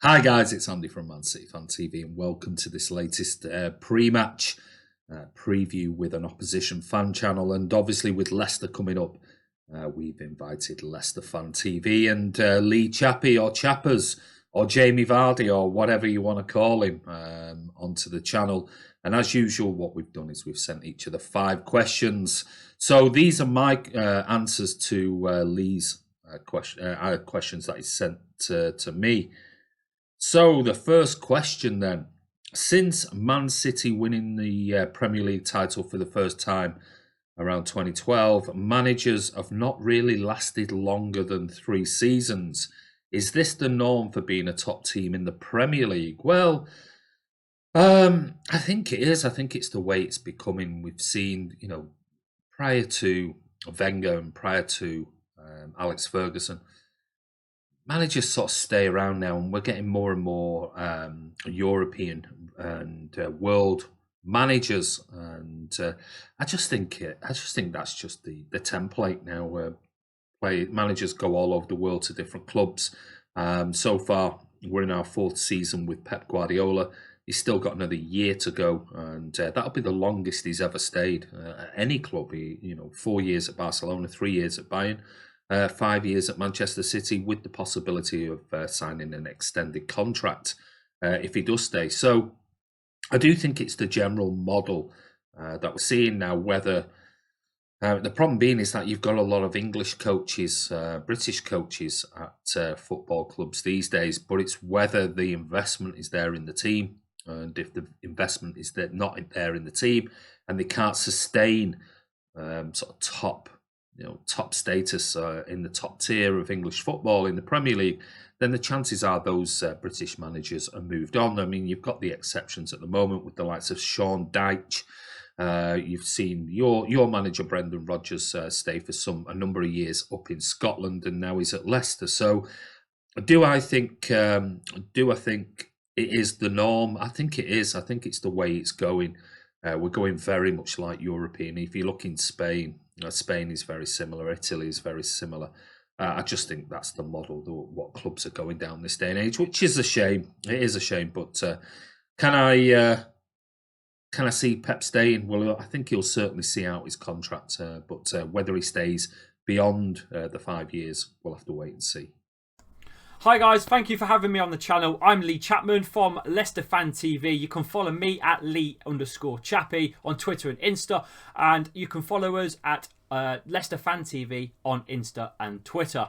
Hi guys, it's Andy from Man City Fan TV, and welcome to this latest pre-match preview with an opposition fan channel. And obviously, with Leicester coming up, we've invited Leicester Fan TV and Lee Chappy or Chappers or Jamie Vardy or whatever you want to call him onto the channel. And as usual, what we've done is we've sent each of the 5 questions. So these are my answers to Lee's questions that he sent to me. So the first question then, since Man City winning the Premier League title for the first time around 2012, managers have not really lasted longer than 3 seasons. Is this the norm for being a top team in the Premier League? Well, I think it is. I think it's the way it's becoming. We've seen, prior to Wenger and prior to Alex Ferguson, managers sort of stay around now, and we're getting more and more European and world managers, and I just think that's just the template now, where managers go all over the world to different clubs. So far, we're in our 4th season with Pep Guardiola. He's still got another year to go, and that'll be the longest he's ever stayed at any club. 4 years at Barcelona, 3 years at Bayern. 5 years at Manchester City, with the possibility of signing an extended contract if he does stay. So I do think it's the general model that we're seeing now. Whether the problem being is that you've got a lot of English coaches, British coaches at football clubs these days, but it's whether the investment is there in the team, and if the investment is there, not there in the team, and they can't sustain sort of top status in the top tier of English football in the Premier League, then the chances are those British managers are moved on. I mean, you've got the exceptions at the moment with the likes of Sean Dyche. You've seen your manager Brendan Rodgers stay for a number of years up in Scotland, and now he's at Leicester. So, do I think it is the norm? I think it is. I think it's the way it's going. We're going very much like European. If you look in Spain, Spain is very similar. Italy is very similar. I just think that's the model, what clubs are going down this day and age, which is a shame. It is a shame. But can I see Pep staying? Well, I think he'll certainly see out his contract. But whether he stays beyond the 5 years, we'll have to wait and see. Hi guys, thank you for having me on the channel. I'm Lee Chapman from Leicester Fan TV. You can follow me at Lee_Chappy on Twitter and Insta, and you can follow us at Leicester Fan TV on Insta and Twitter.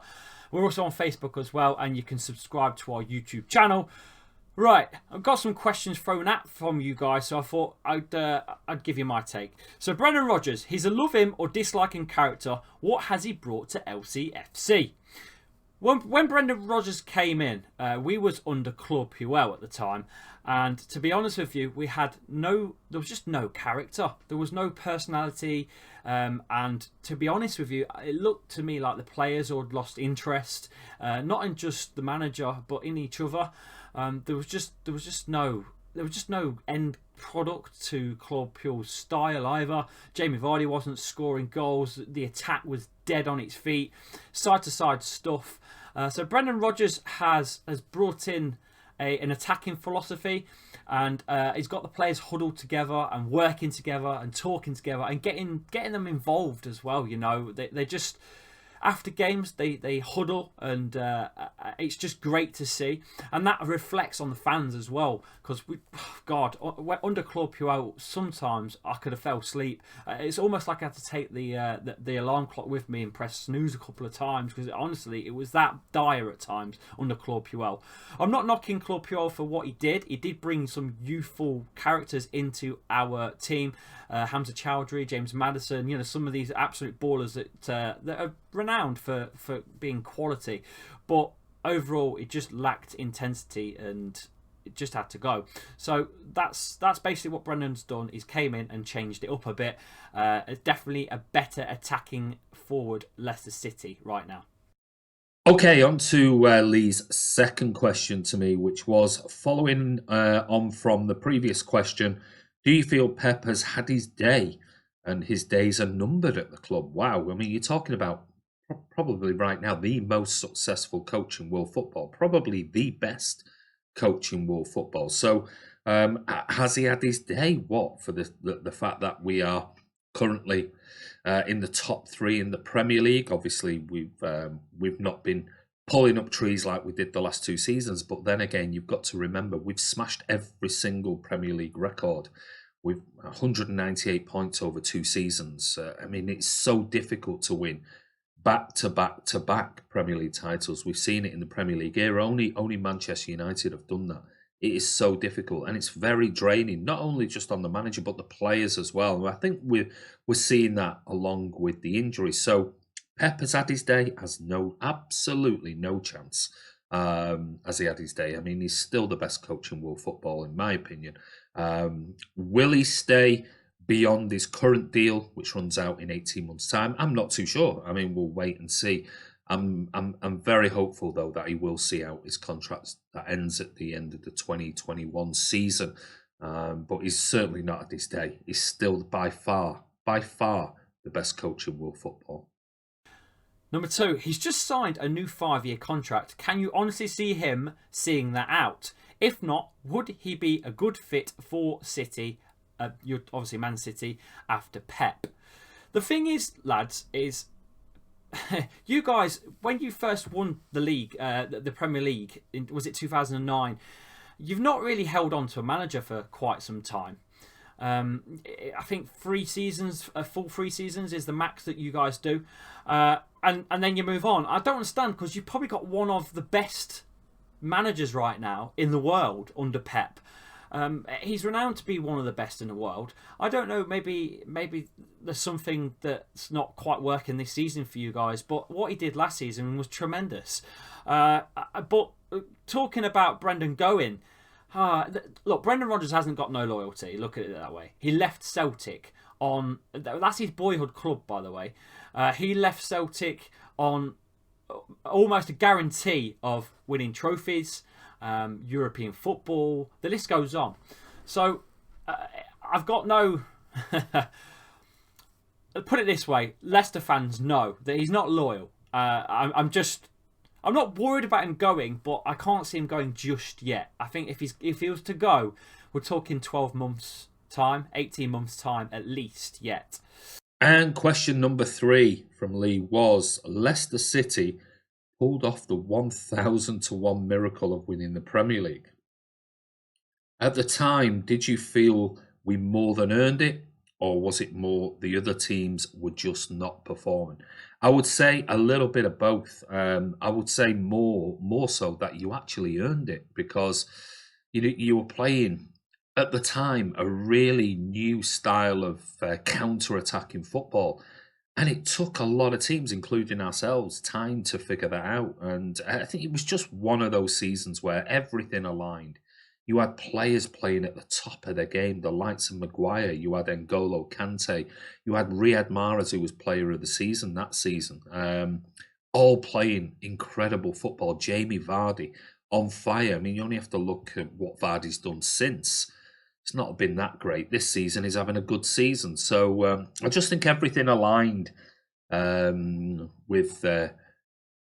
We're also on Facebook as well, and you can subscribe to our YouTube channel. Right, I've got some questions thrown at from you guys, so I thought I'd give you my take. So Brendan Rodgers, he's a love him or disliking character. What has he brought to LCFC? When Brendan Rodgers came in, we was under Club Puel at the time, and to be honest with you, there was just no character. There was no personality, and to be honest with you, it looked to me like the players had lost interest, not in just the manager, but in each other. There was just no end product to Claude Puel's style either. Jamie Vardy wasn't scoring goals. The attack was dead on its feet. Side to side stuff. So Brendan Rodgers has brought in an attacking philosophy, and he's got the players huddled together and working together and talking together and getting them involved as well. They just, after games, they huddle, and it's just great to see, and that reflects on the fans as well. Because under Claude Puel, sometimes I could have fell asleep. It's almost like I had to take the alarm clock with me and press snooze a couple of times, because honestly, it was that dire at times under Claude Puel. I'm not knocking Claude Puel for what he did. He did bring some youthful characters into our team. Hamza Chowdhury, James Maddison, some of these absolute ballers that are renowned for being quality, but overall it just lacked intensity and it just had to go. So that's basically what Brendan's done. He's came in and changed it up a bit. It's definitely a better attacking forward Leicester City right now. Okay, on to Lee's second question to me, which was following on from the previous question. Do you feel Pep has had his day and his days are numbered at the club? Wow. I mean, you're talking about probably right now the most successful coach in world football, probably the best coaching world football. So has he had his day? What for the fact that we are currently in the top 3 in the Premier League? Obviously, we've not been pulling up trees like we did the last 2 seasons. But then again, you've got to remember we've smashed every single Premier League record. We've 198 points over 2 seasons. I mean, it's so difficult to win back-to-back Premier League titles. We've seen it in the Premier League era. Only Manchester United have done that. It is so difficult, and it's very draining, not only just on the manager, but the players as well. And I think we're seeing that along with the injuries. So Pep has had his day, has absolutely no chance as he had his day. I mean, he's still the best coach in world football, in my opinion. Will he stay beyond his current deal, which runs out in 18 months' time? I'm not too sure. I mean, we'll wait and see. I'm very hopeful, though, that he will see out his contract that ends at the end of the 2021 season. But he's certainly not at his day. He's still by far the best coach in world football. Number 2, he's just signed a new 5-year contract. Can you honestly see him seeing that out? If not, would he be a good fit for City? You're obviously Man City after Pep. The thing is, lads, is you guys, when you first won the league, the Premier League, was it 2009? You've not really held on to a manager for quite some time. I think 3 seasons, full 3 seasons is the max that you guys do, and then you move on. I don't understand, because you've probably got one of the best managers right now in the world under Pep. He's renowned to be one of the best in the world. I don't know, maybe there's something that's not quite working this season for you guys, but what he did last season was tremendous. But talking about Brendan going, look, Brendan Rodgers hasn't got no loyalty. Look at it that way. He left Celtic on... That's his boyhood club, by the way. He left Celtic on almost a guarantee of winning trophies, European football. The list goes on. So I've got no... Put it this way. Leicester fans know that he's not loyal. I'm not worried about him going, but I can't see him going just yet. I think if he was to go, we're talking 12 months time, 18 months time at least yet. And question number 3 from Lee was, Leicester City pulled off the 1,000 to 1 miracle of winning the Premier League. At the time, did you feel we more than earned it, or was it more the other teams were just not performing? I would say a little bit of both. I would say more so that you actually earned it, because you were playing at the time a really new style of counter-attacking football. And it took a lot of teams, including ourselves, time to figure that out. And I think it was just one of those seasons where everything aligned. You had players playing at the top of their game, the likes of Maguire. You had N'Golo Kante. You had Riyad Mahrez, who was player of the season that season. All playing incredible football. Jamie Vardy on fire. I mean, you only have to look at what Vardy's done since. It's not been that great. This season he's having a good season. So I just think everything aligned with the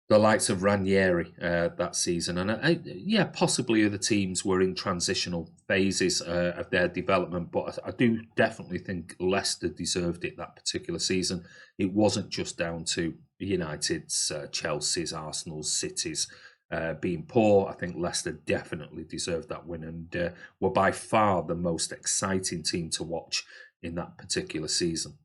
likes of Ranieri that season. And possibly other teams were in transitional phases of their development, but I do definitely think Leicester deserved it that particular season. It wasn't just down to United's, Chelsea's, Arsenal's, City's being poor. I think Leicester definitely deserved that win and were by far the most exciting team to watch in that particular season.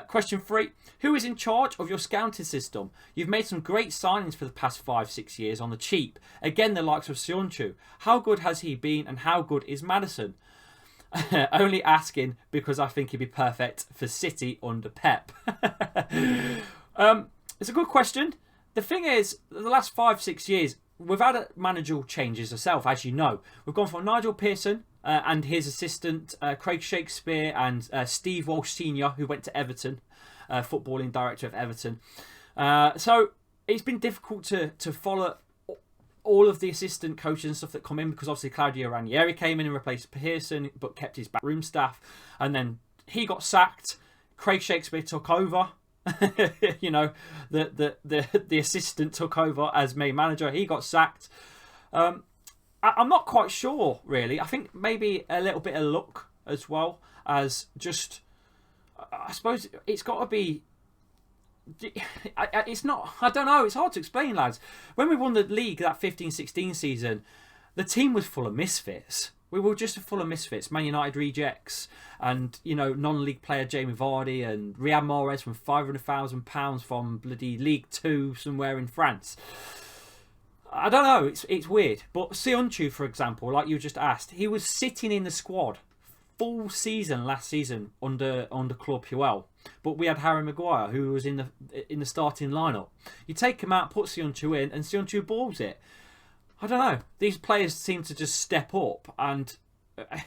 Question 3. Who is in charge of your scouting system? You've made some great signings for the past 5-6 years on the cheap. Again, the likes of Sionchu. How good has he been, and how good is Maddison? Only asking because I think he'd be perfect for City under Pep. It's a good question. The thing is, the last 5-6 years, we've had managerial changes ourselves, as you know. We've gone from Nigel Pearson and his assistant, Craig Shakespeare, and Steve Walsh Sr., who went to Everton, footballing director of Everton. So it's been difficult to follow all of the assistant coaches and stuff that come in, because obviously Claudio Ranieri came in and replaced Pearson, but kept his backroom staff. And then he got sacked. Craig Shakespeare took over. You know, the assistant took over as main manager. He got sacked. I'm not quite sure, really. I think maybe a little bit of luck as well as just. I suppose it's got to be. It's not. I don't know. It's hard to explain, lads. When we won the league that 15-16 season, the team was full of misfits. We were just full of misfits. Man United rejects, and non-league player Jamie Vardy and Riyad Mahrez from £500,000 from bloody League Two somewhere in France. I don't know. It's weird. But Sionchu, for example, like you just asked, he was sitting in the squad full season last season under Claude Puel, but we had Harry Maguire who was in the starting lineup. You take him out, put Sionchu in, and Sionchu balls it. I don't know. These players seem to just step up, and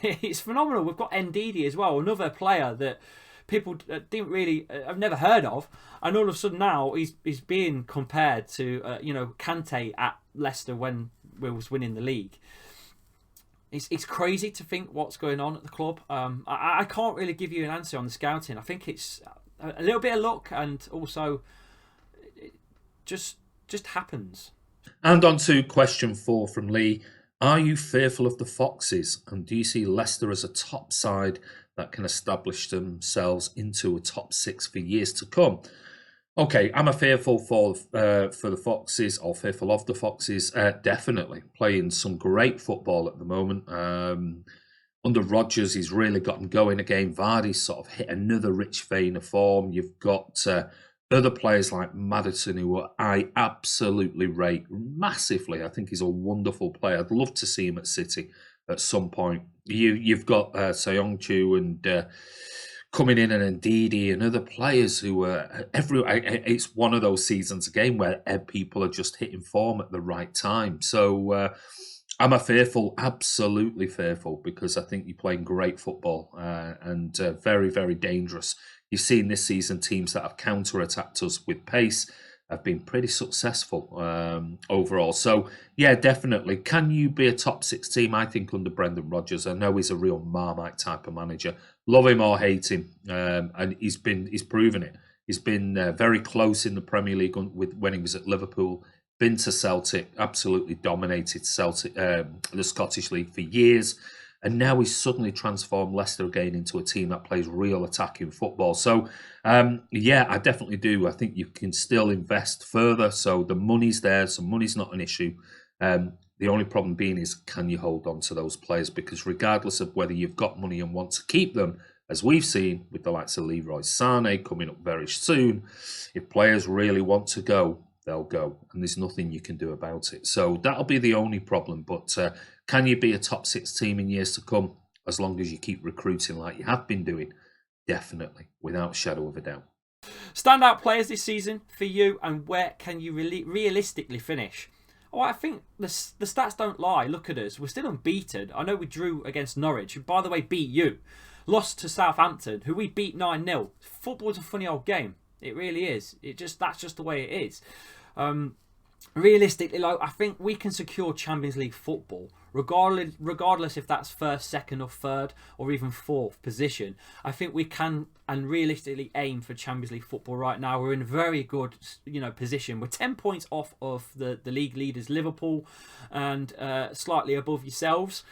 it's phenomenal. We've got Ndidi as well, another player that people didn't really, I've never heard of, and all of a sudden now he's being compared to Kante at Leicester when we was winning the league. It's crazy to think what's going on at the club. I can't really give you an answer on the scouting. I think it's a little bit of luck, and also it just happens. And on to question 4 from Lee. Are you fearful of the Foxes, and do you see Leicester as a top side that can establish themselves into a top 6 for years to come? Okay, am I fearful for the Foxes, or fearful of the Foxes? Definitely. Playing some great football at the moment. Under Rodgers, he's really got them going again. Vardy's sort of hit another rich vein of form. You've got other players like Maddison, who I absolutely rate massively. I think he's a wonderful player. I'd love to see him at City at some point. You've got Sionchu and coming in, and Ndidi and other players who are it's one of those seasons again where people are just hitting form at the right time. So am I fearful? Absolutely fearful, because I think you're playing great football and very, very dangerous. You've seen this season teams that have counter-attacked us with pace have been pretty successful overall. So, yeah, definitely. Can you be a top 6 team? I think under Brendan Rodgers. I know he's a real Marmite type of manager. Love him or hate him. And he's proven it. He's been very close in the Premier League when he was at Liverpool. Been to Celtic, absolutely dominated Celtic, the Scottish League for years. And now he's suddenly transformed Leicester again into a team that plays real attacking football. So, yeah, I definitely do. I think you can still invest further. So the money's there. So money's not an issue. The only problem being is, can you hold on to those players? Because regardless of whether you've got money and want to keep them, as we've seen with the likes of Leroy Sané coming up very soon, if players really want to go, they'll go. And there's nothing you can do about it. So that'll be the only problem. But can you be a top 6 team in years to come, as long as you keep recruiting like you have been doing? Definitely, without a shadow of a doubt. Standout players this season for you, and where can you realistically finish? Oh, I think the stats don't lie. Look at us. We're still unbeaten. I know we drew against Norwich, who, by the way, beat you. Lost to Southampton, who we beat 9-0. Football's a funny old game. It really is. That's just the way it is. Realistically, I think we can secure Champions League football, regardless if that's first, second, or third, or even fourth position. I think we can and realistically aim for Champions League football right now. We're in a very good, position. We're 10 points off of the league leaders, Liverpool, and slightly above yourselves.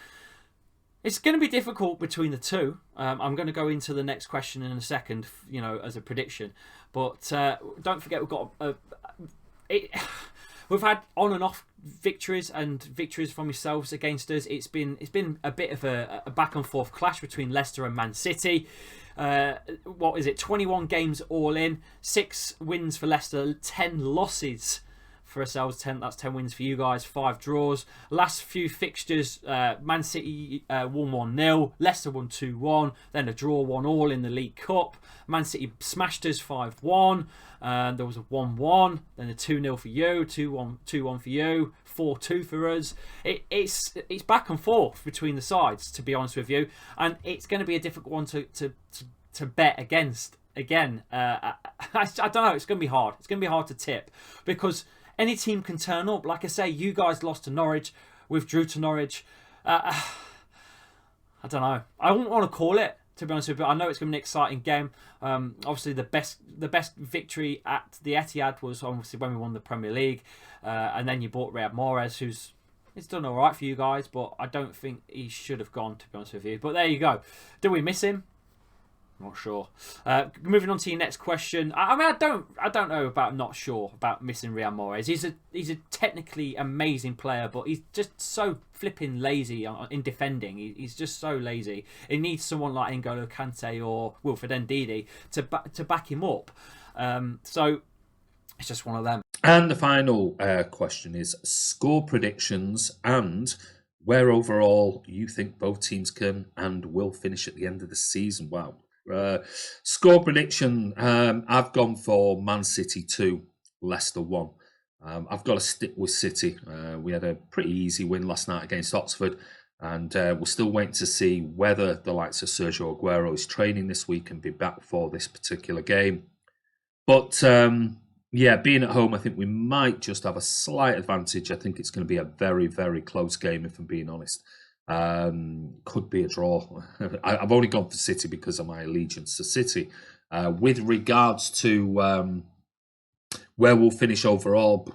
It's going to be difficult between the two. I'm going to go into the next question in a second, as a prediction. But don't forget, we've got we've had on and off victories and victories from yourselves against us. It's been a bit of a back and forth clash between Leicester and Man City. 21 games all in, 6 wins for Leicester, 10 losses for ourselves. 10 wins for you guys, 5 draws. Last few fixtures, Man City won 1-0, Leicester won 2-1, then a draw 1-1 in the League Cup. Man City smashed us 5-1. There was a 1-1, then a 2-0 for you, 2-1 for you, 4-2 for us. It's back and forth between the sides, to be honest with you, and it's going to be a difficult one to bet against. Again, I don't know. It's going to be hard. It's going to be hard to tip, because any team can turn up. Like I say, you guys lost to Norwich, withdrew to Norwich. I don't know. I wouldn't want to call it, to be honest with you, but I know it's going to be an exciting game. Obviously, the best victory at the Etihad was obviously when we won the Premier League, and then you bought Riyad Mahrez, who's He's done all right for you guys, but I don't think he should have gone, to be honest with you. But there you go. Do we miss him? Not sure. Moving on to your next question. I mean, I don't know about not sure about missing Riyad Mahrez. He's a technically amazing player, but he's just so flipping lazy in defending. He's just so lazy. He needs someone like N'Golo Kante or Wilfred Ndidi to back him up. So it's just one of them. And the final question is score predictions and where overall you think both teams can and will finish at the end of the season. Wow. Score prediction, I've gone for Man City 2, Leicester 1. I've got to stick with City. We had a pretty easy win last night against Oxford, and we're still waiting to see whether the likes of Sergio Aguero is training this week and be back for this particular game. But yeah, being at home, I think we might just have a slight advantage. I think it's going to be a very, very close game, if I'm being honest. Could be a draw. I've only gone for City because of my allegiance to City. With regards to where we'll finish overall,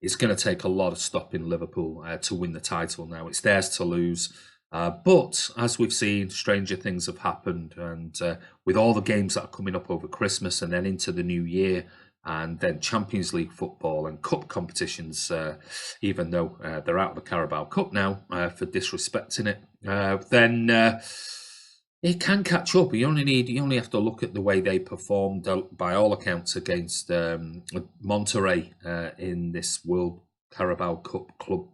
it's going to take a lot of stopping Liverpool to win the title now. It's theirs to lose. But as we've seen, stranger things have happened. And with all the games that are coming up over Christmas and then into the new year, and then Champions League football and cup competitions, even though they're out of the Carabao Cup now for disrespecting it, then it can catch up. You only have to look at the way they performed, by all accounts, against Monterrey in this World Carabao Cup Club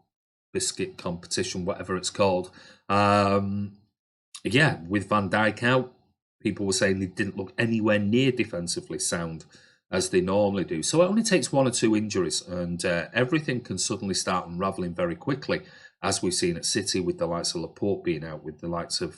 Biscuit competition, whatever it's called. Yeah, with Van Dijk out, people were saying they didn't look anywhere near defensively sound as they normally do. So it only takes one or two injuries and everything can suddenly start unravelling very quickly, as we've seen at City with the likes of Laporte being out, with the likes of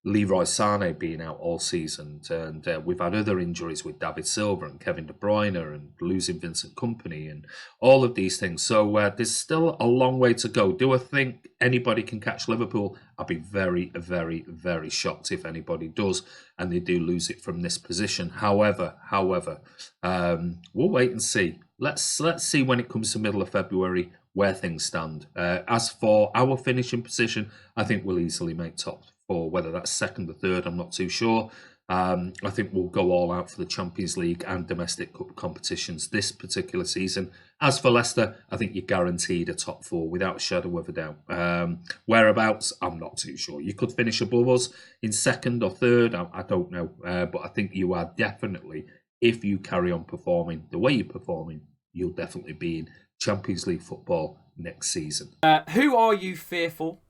Leroy Sané being out all season. And we've had other injuries with David Silva and Kevin De Bruyne and losing Vincent Kompany and all of these things. So there's still a long way to go. Do I think anybody can catch Liverpool? I'd be very, very, very shocked if anybody does and they do lose it from this position. However, we'll wait and see. Let's see when it comes to middle of February where things stand. As for our finishing position, I think we'll easily make top four, whether that's second or third, I'm not too sure. I think we'll go all out for the Champions League and domestic cup competitions this particular season. As for Leicester, I think you're guaranteed a top four without a shadow of a doubt. Whereabouts, I'm not too sure. You could finish above us in second or third, I don't know. But I think you are definitely, if you carry on performing the way you're performing, you'll definitely be in Champions League football next season. Who are you fearful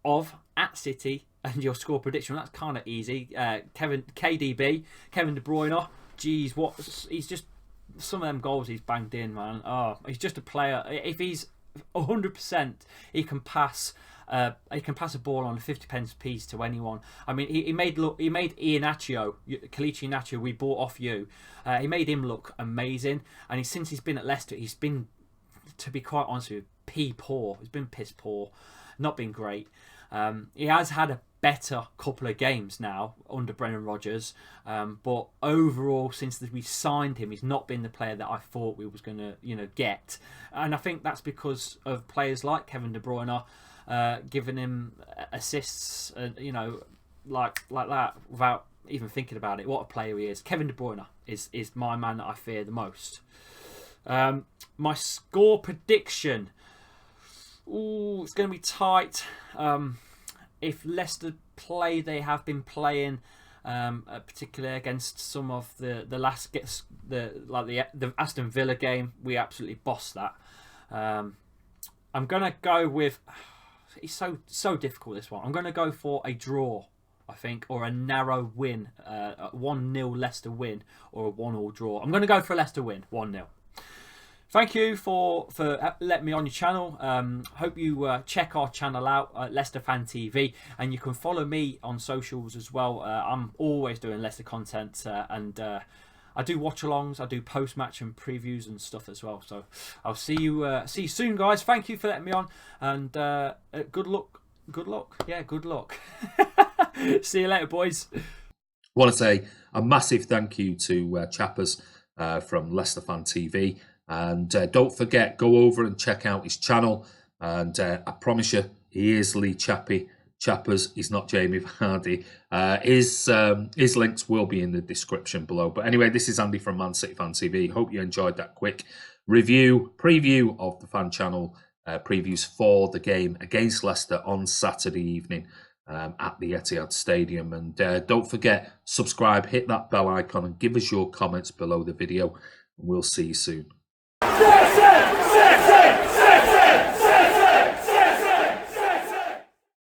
of at City? And your score prediction, that's kind of easy. Kevin De Bruyne. Geez, he's just, some of them goals he's banged in, man. Oh, he's just a player. If he's 100%, he can pass a ball on a 50p piece to anyone. I mean, he made Iheanacho, Kelechi Iheanacho, we bought off you. He made him look amazing. And since he's been at Leicester, he's been, to be quite honest with you, poor. He's been piss poor, not been great. He has had a better couple of games now under Brendan Rodgers, but overall, since we signed him, he's not been the player that I thought we was going to, get. And I think that's because of players like Kevin De Bruyne giving him assists, like that, without even thinking about it. What a player he is! Kevin De Bruyne is my man that I fear the most. My score prediction. Ooh, it's going to be tight. If Leicester play, they have been playing, particularly against some of the Aston Villa game, we absolutely bossed that. I'm going to go with. It's so difficult, this one. I'm going to go for a draw, I think, or a narrow win, a 1-0 Leicester win, or a 1-1 draw. I'm going to go for a Leicester win, 1-0. Thank you for letting me on your channel. Hope you check our channel out, Leicester Fan TV, and you can follow me on socials as well. I'm always doing Leicester content, and I do watch-alongs, I do post-match and previews and stuff as well. So I'll see you soon, guys. Thank you for letting me on, and good luck. Yeah, good luck. See you later, boys. I want to say a massive thank you to Chappers from Leicester Fan TV. And don't forget, go over and check out his channel. And I promise you, he is Lee Chappers. He's not Jamie Vardy. His links will be in the description below. But anyway, this is Andy from Man City Fan TV. Hope you enjoyed that quick preview of the fan channel, previews for the game against Leicester on Saturday evening at the Etihad Stadium. And don't forget, subscribe, hit that bell icon, and give us your comments below the video. And we'll see you soon.